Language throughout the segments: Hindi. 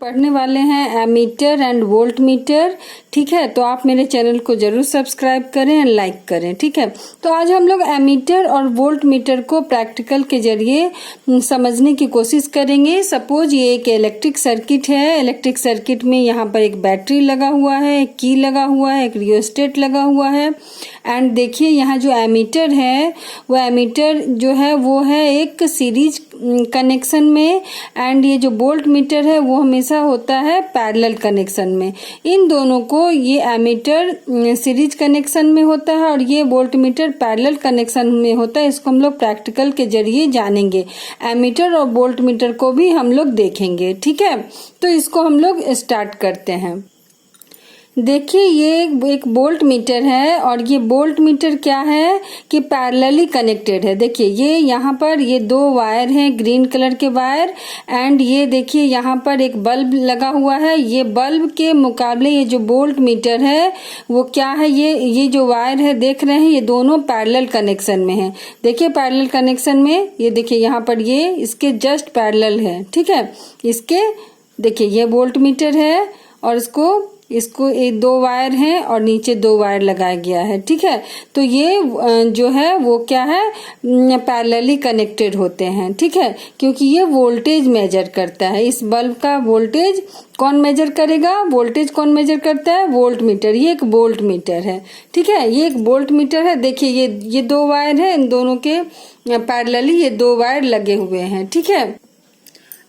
पढ़ने वाले हैं एमीटर एंड वोल्ट मीटर। ठीक है, तो आप मेरे चैनल को जरूर सब्सक्राइब करें एंड लाइक करें। ठीक है, तो आज हम लोग एमीटर और वोल्ट मीटर को प्रैक्टिकल के जरिए समझने की कोशिश करेंगे। सपोज ये एक इलेक्ट्रिक सर्किट है। इलेक्ट्रिक सर्किट में यहाँ पर एक बैटरी लगा हुआ है, एक की लगा हुआ है, एक रियोस्टेट लगा हुआ है। एंड देखिए यहाँ जो एमीटर है वो एमीटर जो है वो है एक सीरीज कनेक्शन में, एंड ये जो वोल्ट मीटर है वो हमेशा होता है पैरेलल कनेक्शन में। इन दोनों को, ये एमीटर सीरीज कनेक्शन में होता है और ये वोल्ट मीटर पैरेलल कनेक्शन में होता है। इसको हम लोग प्रैक्टिकल के जरिए जानेंगे। एमीटर और वोल्ट मीटर को भी हम लोग देखेंगे। ठीक है, तो इसको हम लोग स्टार्ट करते हैं। देखिए ये एक वोल्ट मीटर है और ये वोल्ट मीटर क्या है कि पैरेलली कनेक्टेड है। देखिए ये यहाँ पर ये दो वायर हैं, ग्रीन कलर के वायर, एंड ये देखिए यहाँ पर एक बल्ब लगा हुआ है। ये बल्ब के मुकाबले ये जो वोल्ट मीटर है वो क्या है, ये जो वायर है देख रहे हैं, ये दोनों पैरेलल कनेक्शन में है। देखिए पैरेलल कनेक्शन में ये देखिए यहाँ पर ये इसके जस्ट पैरेलल है। ठीक है, इसके देखिए ये वोल्ट मीटर है और इसको एक दो वायर हैं और नीचे दो वायर लगाया गया है। ठीक है, तो ये जो है वो क्या है, पैरेलली कनेक्टेड होते हैं। ठीक है, क्योंकि ये वोल्टेज मेजर करता है। इस बल्ब का वोल्टेज कौन मेजर करेगा, वोल्टेज कौन मेजर करता है, वोल्ट मीटर। ये एक वोल्ट मीटर है। ठीक है, ये एक वोल्ट मीटर है। देखिए ये दो वायर है, इन दोनों के पैरेलली ये दो वायर लगे हुए हैं। ठीक है,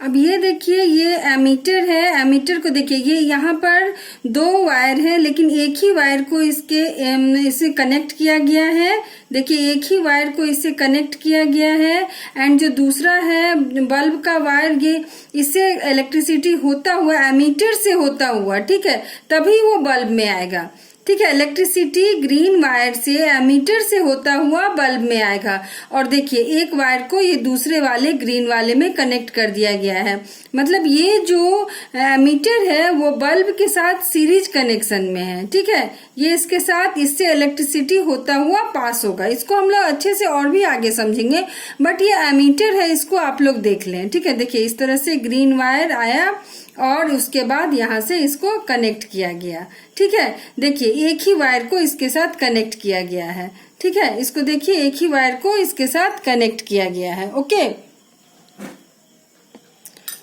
अब ये देखिए ये एमीटर है। एमीटर को देखिए ये यहाँ पर दो वायर है, लेकिन एक ही वायर को इसे कनेक्ट किया गया है। देखिए एक ही वायर को इससे कनेक्ट किया गया है, एंड जो दूसरा है बल्ब का वायर, ये इससे इलेक्ट्रिसिटी होता हुआ एमीटर से होता हुआ, ठीक है, तभी वो बल्ब में आएगा। ठीक है, इलेक्ट्रिसिटी ग्रीन वायर से एमीटर से होता हुआ बल्ब में आएगा। और देखिए एक वायर को ये दूसरे वाले ग्रीन वाले में कनेक्ट कर दिया गया है। मतलब ये जो एमीटर है वो बल्ब के साथ सीरीज कनेक्शन में है। ठीक है, ये इसके साथ इससे इलेक्ट्रिसिटी होता हुआ पास होगा। इसको हम लोग अच्छे से और भी आगे समझेंगे, बट ये एमीटर है, इसको आप लोग देख लें। ठीक है, देखिए इस तरह से ग्रीन वायर आया और उसके बाद यहाँ से इसको कनेक्ट किया गया। ठीक है, देखिए एक ही वायर को इसके साथ कनेक्ट किया गया है। ठीक है, इसको देखिए एक ही वायर को इसके साथ कनेक्ट किया गया है। ओके,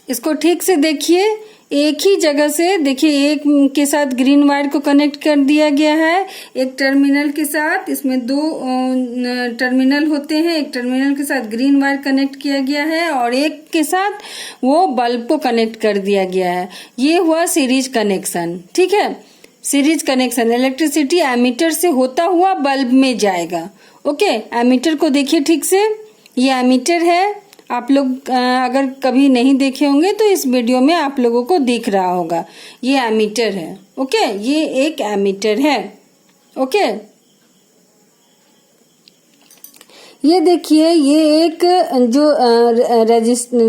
इसको ठीक से देखिए, एक ही जगह से देखिए एक के साथ ग्रीन वायर को कनेक्ट कर दिया गया है, एक टर्मिनल के साथ। इसमें दो टर्मिनल होते हैं, एक टर्मिनल के साथ ग्रीन वायर कनेक्ट किया गया है और एक के साथ वो बल्ब को कनेक्ट कर दिया गया है। ये हुआ सीरीज कनेक्शन। ठीक है, सीरीज कनेक्शन, इलेक्ट्रिसिटी एमीटर से होता हुआ बल्ब में जाएगा। ओके, एमीटर को देखिए ठीक से, ये एमीटर है। आप लोग अगर कभी नहीं देखे होंगे तो इस वीडियो में आप लोगों को दिख रहा होगा, ये एमीटर है। ओके, ये एक एमीटर है। ओके, ये देखिए ये एक जो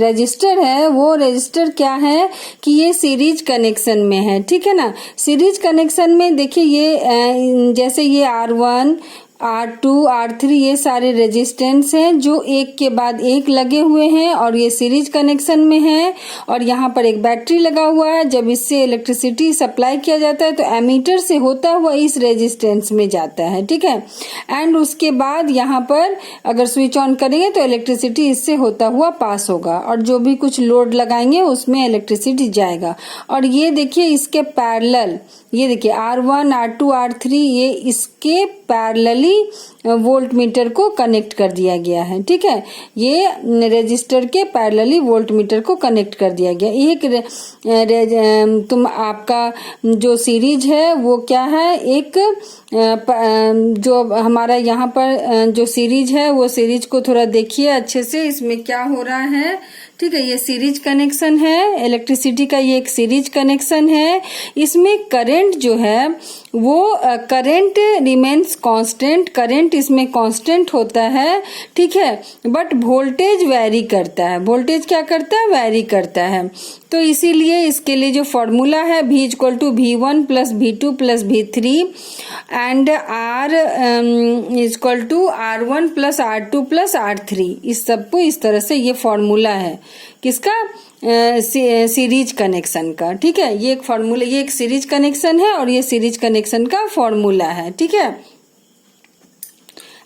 रजिस्टर है, वो रजिस्टर क्या है कि ये सीरीज कनेक्शन में है। ठीक है ना, सीरीज कनेक्शन में देखिए ये जैसे ये R1, R2, R3 ये सारे रेजिस्टेंस हैं जो एक के बाद एक लगे हुए हैं और ये सीरीज कनेक्शन में है। और यहाँ पर एक बैटरी लगा हुआ है। जब इससे इलेक्ट्रिसिटी सप्लाई किया जाता है तो एमीटर से होता हुआ इस रेजिस्टेंस में जाता है। ठीक है, एंड उसके बाद यहाँ पर अगर स्विच ऑन करेंगे तो इलेक्ट्रिसिटी इससे होता हुआ पास होगा और जो भी कुछ लोड लगाएंगे उसमें इलेक्ट्रिसिटी जाएगा। और ये देखिए इसके पैरेलल, ये देखिए R1, R2, R3 ये इसके पैरेलली वोल्ट मीटर को कनेक्ट कर दिया गया है। ठीक है, ये रजिस्टर के पैरेलली वोल्ट मीटर को कनेक्ट कर दिया गया। एक आपका जो सीरीज है वो क्या है, एक जो हमारा यहाँ पर जो सीरीज है वो सीरीज को थोड़ा देखिए अच्छे से, इसमें क्या हो रहा है। ठीक है, ये सीरीज कनेक्शन है, इलेक्ट्रिसिटी का ये एक सीरीज कनेक्शन है। इसमें करंट जो है वो करंट रिमेन्स कांस्टेंट, करंट इसमें कांस्टेंट होता है। ठीक है, बट वोल्टेज वैरी करता है। वोल्टेज क्या करता है, वैरी करता है। तो इसीलिए इसके लिए जो फॉर्मूला है V equal to V1 plus V2 plus V3 and R equal to R1 plus R2 plus R3, इस सबको इस तरह से ये फॉर्मूला है किसका, सीरीज कनेक्शन का। ठीक है, ये एक फॉर्मूला, ये एक सीरीज कनेक्शन है और ये सीरीज कनेक्शन का फॉर्मूला है। ठीक है,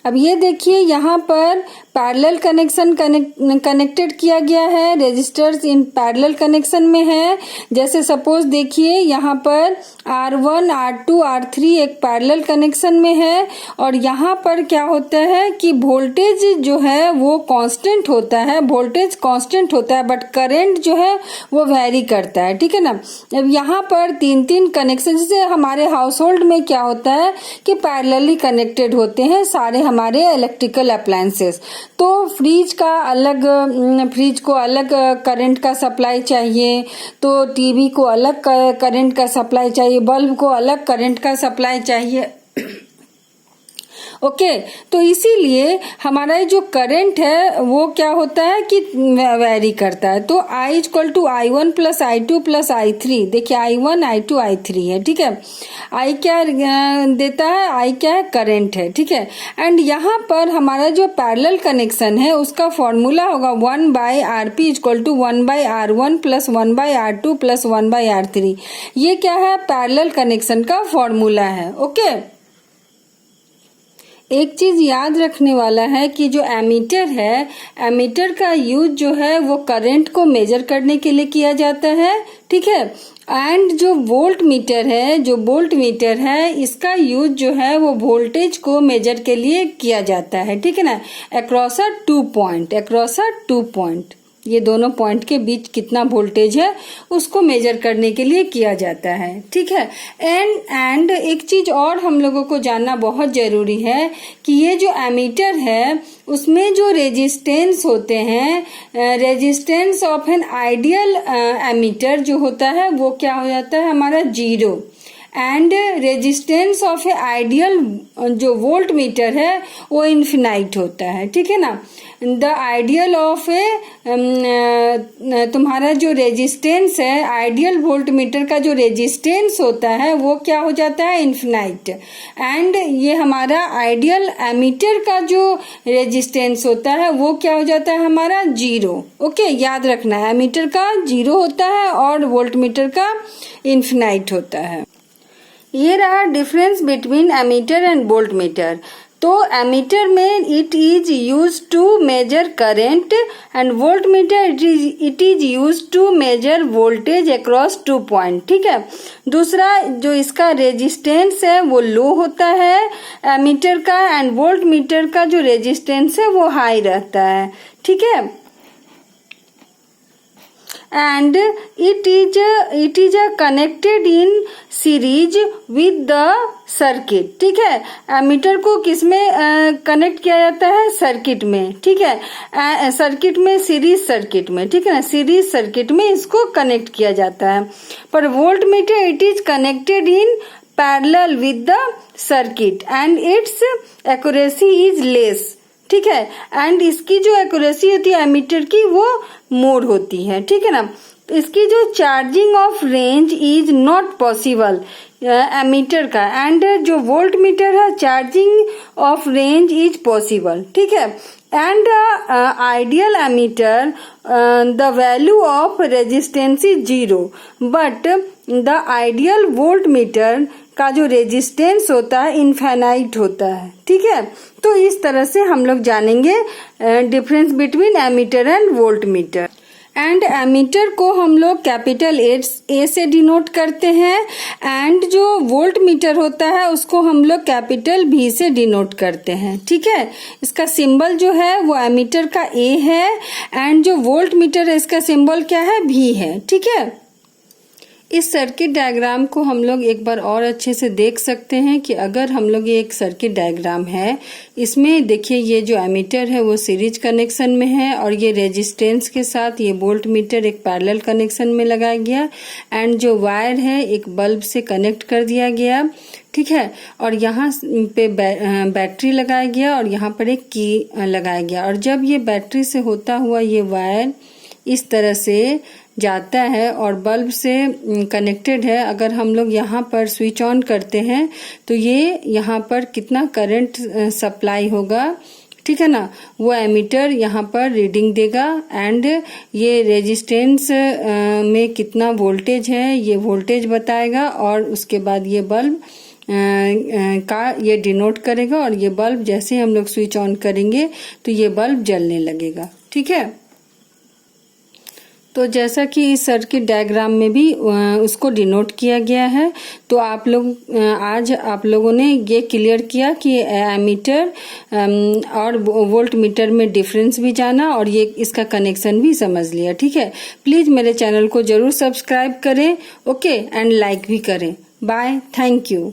अब ये देखिए यहाँ पर पैरेलल कनेक्शन कनेक्टेड किया गया है, रेजिस्टर्स इन पैरेलल कनेक्शन में है। जैसे सपोज देखिए यहाँ पर R1, R2, R3 एक पैरेलल कनेक्शन में है और यहाँ पर क्या होता है कि वोल्टेज जो है वो कांस्टेंट होता है, वोल्टेज कांस्टेंट होता है बट करंट जो है वो वेरी करता है। ठीक है ना। अब यहाँ पर तीन तीन कनेक्शन, जैसे हमारे हाउस होल्ड में क्या होता है कि पैरेलली कनेक्टेड होते हैं सारे हमारे इलेक्ट्रिकल अप्लायंसेस। तो फ्रिज को अलग करंट का सप्लाई चाहिए, तो टीवी को अलग करंट का सप्लाई चाहिए, बल्ब को अलग करंट का सप्लाई चाहिए। ओके, तो इसीलिए हमारा जो करंट है वो क्या होता है कि वेरी करता है। तो I equal to I1 plus I2 plus I3, देखिए I1, I2, I3 है। ठीक है, I क्या देता है, I क्या है, करंट है। ठीक है, एंड यहाँ पर हमारा जो पैरेलल कनेक्शन है उसका फॉर्मूला होगा 1 by RP equal to 1 by R1 plus 1 by R2 plus 1 by R3। ये क्या है, पैरेलल कनेक्शन का फॉर्मूला है। ओके, एक चीज याद रखने वाला है कि जो एमीटर है, एमीटर का यूज जो है वो करंट को मेजर करने के लिए किया जाता है। ठीक है, एंड जो वोल्ट मीटर है इसका यूज जो है वो वोल्टेज को मेजर के लिए किया जाता है। ठीक है ना, अक्रॉस अ टू पॉइंट, ये दोनों पॉइंट के बीच कितना वोल्टेज है उसको मेजर करने के लिए किया जाता है। ठीक है, एंड एक चीज और हम लोगों को जानना बहुत जरूरी है कि ये जो एमीटर है उसमें जो रेजिस्टेंस होते हैं, resistance of an ideal ammeter जो होता है वो क्या हो जाता है हमारा 0, and resistance of a ideal जो वोल्ट मीटर है वो इन्फिनाइट होता है। ठीक है ना, द आइडियल ऑफ ए तुम्हारा जो रेजिस्टेंस है, आइडियल वोल्ट मीटर का जो रेजिस्टेंस होता है वो क्या हो जाता है, इन्फिनाइट, एंड ये हमारा आइडियल एमीटर का जो रेजिस्टेंस होता है वो क्या हो जाता है हमारा 0। ओके, याद रखना है, एमीटर का 0 होता है और वोल्ट मीटर का इन्फिनाइट होता है। ये रहा difference between ammeter and voltmeter. तो एमीटर में it is use to measure current and voltmeter it is use to measure voltage across two point. ठीक है, दूसरा जो इसका रेजिस्टेंस है वो लो होता है एमीटर का, एंड वोल्ट मीटर का जो रेजिस्टेंस है वो हाई रहता है। ठीक है, and it is connected in series with the circuit. ठीक है, एमीटर को किसमें कनेक्ट किया जाता है, सर्किट में। ठीक है, सर्किट में, सीरीज सर्किट में। ठीक है ना, सीरीज सर्किट में इसको कनेक्ट किया जाता है। पर volt meter it is connected in parallel with the circuit and it's accuracy is less. ठीक है, एंड इसकी जो एक्यूरेसी होती है एमीटर की वो मोर होती है। ठीक है ना, इसकी जो charging of range is not possible ammeter का, एंड जो वोल्ट मीटर है charging of range is possible. ठीक है, and ideal ammeter the value of resistance is 0, but the ideal voltmeter का जो रेजिस्टेंस होता है इनफाइनाइट होता है। ठीक है, तो इस तरह से हम लोग जानेंगे difference between ammeter and voltmeter. And ammeter को हम लोग कैपिटल ए से डिनोट करते हैं, एंड जो वोल्ट मीटर होता है उसको हम लोग कैपिटल V से डिनोट करते हैं। ठीक है, इसका सिंबल जो है वो एमीटर का A है, एंड जो वोल्ट मीटर है इसका सिंबल क्या है, V है। ठीक है, इस सर्किट डायग्राम को हम लोग एक बार और अच्छे से देख सकते हैं कि अगर हम लोग ये एक सर्किट डायग्राम है, इसमें देखिए ये जो एमीटर है वो सीरीज कनेक्शन में है और ये रेजिस्टेंस के साथ ये वोल्ट मीटर एक पैरेलल कनेक्शन में लगाया गया, एंड जो वायर है एक बल्ब से कनेक्ट कर दिया गया। ठीक है, और यहाँ पे बैटरी लगाया गया और यहाँ पर एक की लगाया गया, और जब ये बैटरी से होता हुआ ये वायर इस तरह से जाता है और बल्ब से कनेक्टेड है, अगर हम लोग यहाँ पर स्विच ऑन करते हैं तो ये यहाँ पर कितना करंट सप्लाई होगा, ठीक है ना, वो एमीटर यहाँ पर रीडिंग देगा। एंड ये रेजिस्टेंस में कितना वोल्टेज है ये वोल्टेज बताएगा, और उसके बाद ये बल्ब का ये डिनोट करेगा, और ये बल्ब जैसे हम लोग स्विच ऑन करेंगे तो ये बल्ब जलने लगेगा, ठीक है। तो जैसा कि इस सर्किट डायग्राम में भी उसको डिनोट किया गया है। तो आप लोग आज आप लोगों ने ये क्लियर किया कि एमीटर और वोल्ट मीटर में डिफरेंस भी जाना और ये इसका कनेक्शन भी समझ लिया, ठीक है। प्लीज़ मेरे चैनल को ज़रूर सब्सक्राइब करें, ओके, एंड लाइक भी करें। Bye, thank you.